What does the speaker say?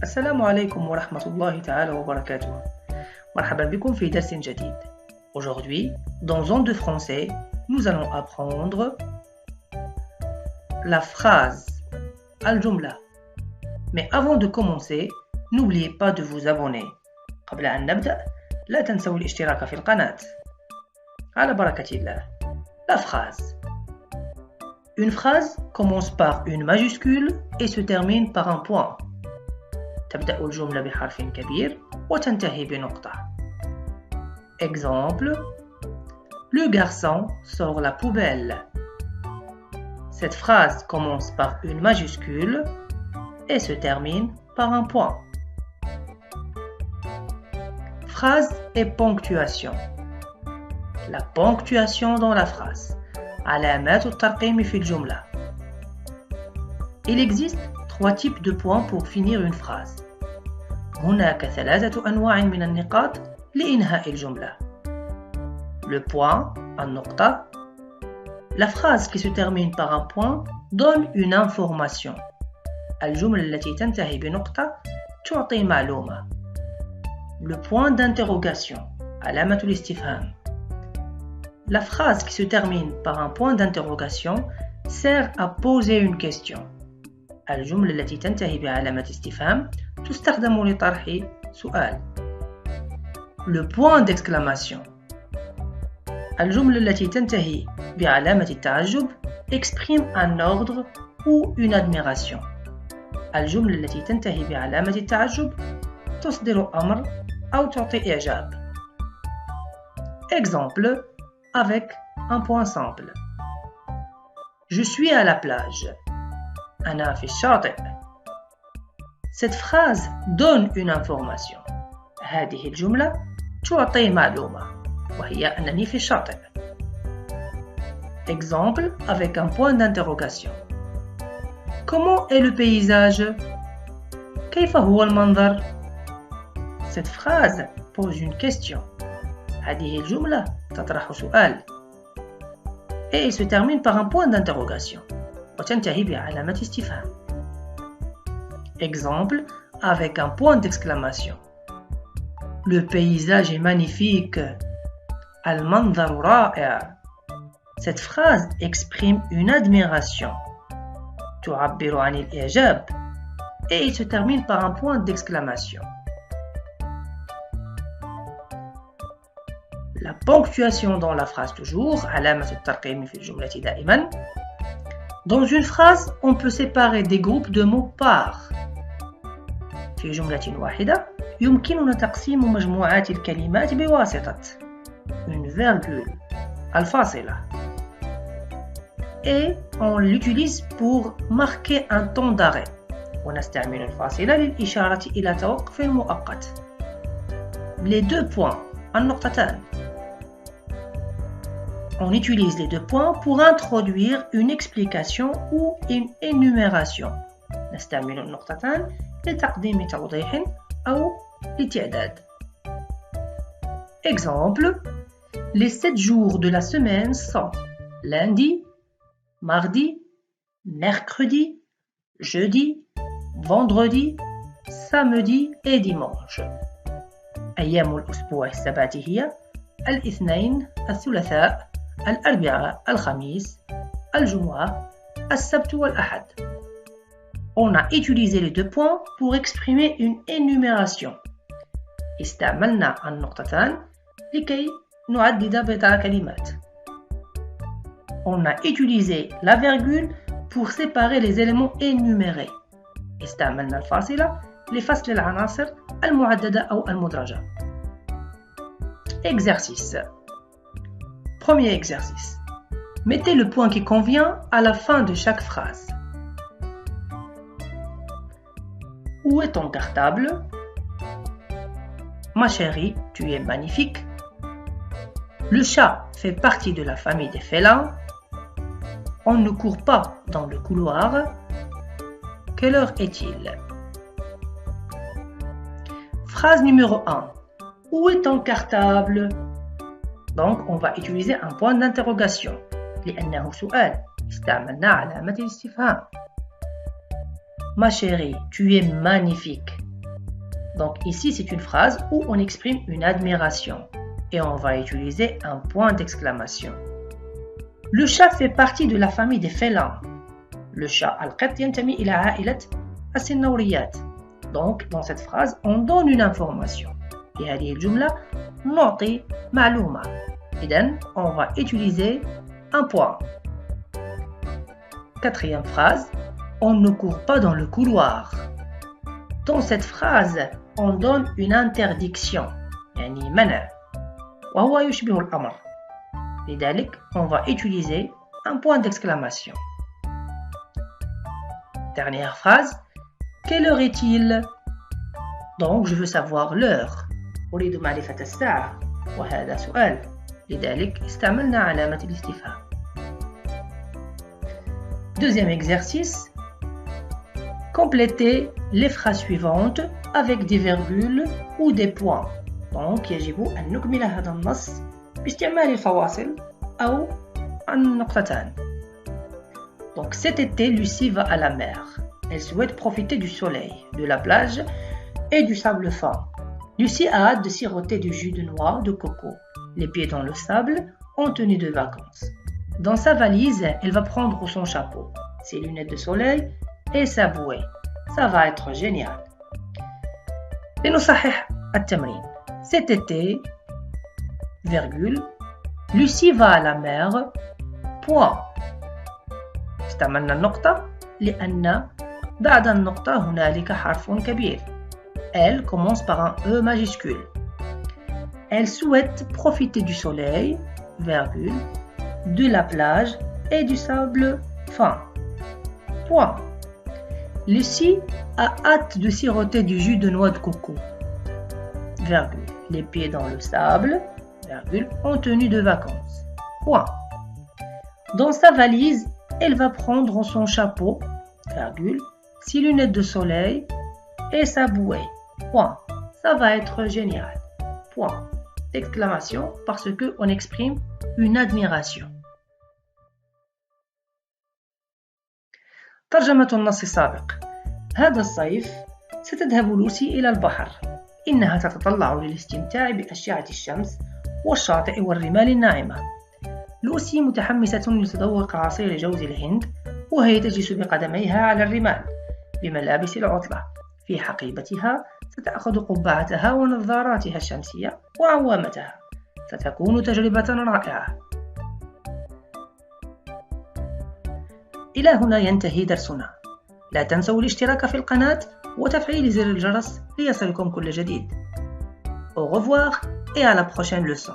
السلام عليكم ورحمة الله تعالى وبركاته. مرحبا بكم في درس جديد. Aujourd'hui, dans Ondes de français, nous allons apprendre la phrase al-jumla. Mais avant de commencer, n'oubliez pas de vous abonner. قبل أن نبدأ، لا تنسوا الاشتراك في القناة. على بركة الله. La phrase. Une phrase commence par une majuscule et se termine par un point. تبدأ الجملة بحرف كبير وتنتهي بنقطة. Exemple. Le garçon sort la poubelle. Cette phrase commence par une majuscule et se termine par un point. Phrase et ponctuation. La ponctuation dans la phrase. علامات الترقيم في الجملة. Il existe 3 types de points pour finir une phrase. هناك 3 أنواع من النقاط لإنهاء الجملة. Le point, النقطة. La phrase qui se termine par un point donne une information. الجملة التي تنتهي بنقطة تعطي معلومة. Le point d'interrogation, علامة الاستفهام. La phrase qui se termine par un point d'interrogation sert à poser une question. الجملة التي تنتهي بعلامة استفهام تستخدم لطرح سؤال. Le point d'exclamation. الجملة التي تنتهي بعلامة التعجب exprime un ordre ou une admiration. الجملة التي تنتهي بعلامة التعجب تصدر أمر أو تعطي إعجاب. Exemple avec un point simple. Je suis à la plage. أنا في الشاطئ. Cette phrase donne une information. هذه الجملة تعطي معلومة وهي أنني في الشاطئ. Exemple avec un point d'interrogation. Comment est le paysage? كيف هو المنظر? Cette phrase pose une question. هذه الجملة تطرح سؤال. Et il se termine par un point d'interrogation. وتنتهي بعلامة استفهام. Exemple avec un point d'exclamation. Le paysage est magnifique. المنظر رائع. Cette phrase exprime une admiration. تعبر عن الإعجاب. Et il se termine par un point d'exclamation. La ponctuation dans la phrase toujours, علامة الترقيم في الجملة دائما. Dans une phrase, on peut séparer des groupes de mots par. في جملة واحدة يمكننا تقسيم مجموعات الكلمات بواسطة une virgule الفاصلة. Et on l'utilise pour marquer un temps d'arrêt. ونستعمل الفاصلة للإشارة إلى توقف مؤقت. Les 2 points, النقطتان. On utilise les 2 points pour introduire une explication ou une énumération. نستعمل النقطتان لتقديم توضيح أو لتعداد. Exemple. Les 7 jours de la semaine sont lundi, mardi, mercredi, jeudi, vendredi, samedi et dimanche. أيام الأسبوع السبعة هي الاثنين، الثلاثاء، الأربعاء، الخميس، الجمعة، السبت والأحد. On a utilisé les 2 points pour exprimer une énumération. استعملنا النقطتان لكي نعدد بضع كلمات. On a utilisé la virgule pour séparer les éléments énumérés. استعملنا الفاصلة لفصل العناصر المعددة أو المدرجة. Exercice. Premier exercice. Mettez le point qui convient à la fin de chaque phrase. Où est ton cartable? Ma chérie, tu es magnifique. Le chat fait partie de la famille des félins. On ne court pas dans le couloir. Quelle heure est-il? Phrase numéro 1. Où est ton cartable? Donc, on va utiliser un point d'interrogation. لأنه سؤال. استعملنا علامة الاستفهام. Ma chérie, tu es magnifique. Donc ici, c'est une phrase où on exprime une admiration et on va utiliser un point d'exclamation. Le chat fait partie de la famille des félins. Le chat القط ينتمي إلى عائلة السنوريات. Donc dans cette phrase, on donne une information. في هذه الجملة نعطي معلومة. إذن on va utiliser un point. Quatrième phrase, on ne court pas dans le couloir. Dans cette phrase, on donne une interdiction, يعني منع, وهو يشبه الأمر. لذلك, on va utiliser un point d'exclamation. Dernière phrase, quelle heure est-il? Donc, je veux savoir l'heure. أريد معرفة الساعة, وهذا سؤال. لذلك, استعملنا علامة الاستفهام. Deuxième exercice, complétez les phrases suivantes avec des virgules ou des points. Donc يجب أن نكمل هذا النص باستعمال الفواصل أو النقطتان. Donc cet été, Lucie va à la mer. Elle souhaite profiter du soleil, de la plage et du sable fin. Lucie a hâte de siroter du jus de noix de coco, les pieds dans le sable, en tenue de vacances. Dans sa valise, elle va prendre son chapeau, ses lunettes de soleil et sa bouée. Ça va être génial. لنصحح التمرين. Cet été, virgule, Lucie va à la mer, point. استعملنا النقطة لأن بعد النقطة هنالك حرف كبير. Elle commence par un E majuscule. Elle souhaite profiter du soleil, virgule, de la plage et du sable fin. Point. Lucie a hâte de siroter du jus de noix de coco. Virgule. Les pieds dans le sable, virgule, en tenue de vacances. Point. Dans sa valise, elle va prendre son chapeau, virgule, ses lunettes de soleil et sa bouée. Point. Ça va être génial. Point. Exclamation parce qu'on exprime une admiration. ترجمة النص السابق. هذا الصيف ستذهب لوسي إلى البحر. إنها تتطلع للاستمتاع بأشعة الشمس والشاطئ والرمال الناعمة. لوسي متحمسة لتذوق عصير جوز الهند وهي تجلس بقدميها على الرمال بملابس العطلة. في حقيبتها ستأخذ قبعتها ونظاراتها الشمسية وعوامتها. ستكون تجربة رائعة. إلى هنا ينتهي درسنا. لا تنسوا الاشتراك في القناة وتفعيل زر الجرس ليصلكم كل جديد. Au revoir et à la prochaine leçon.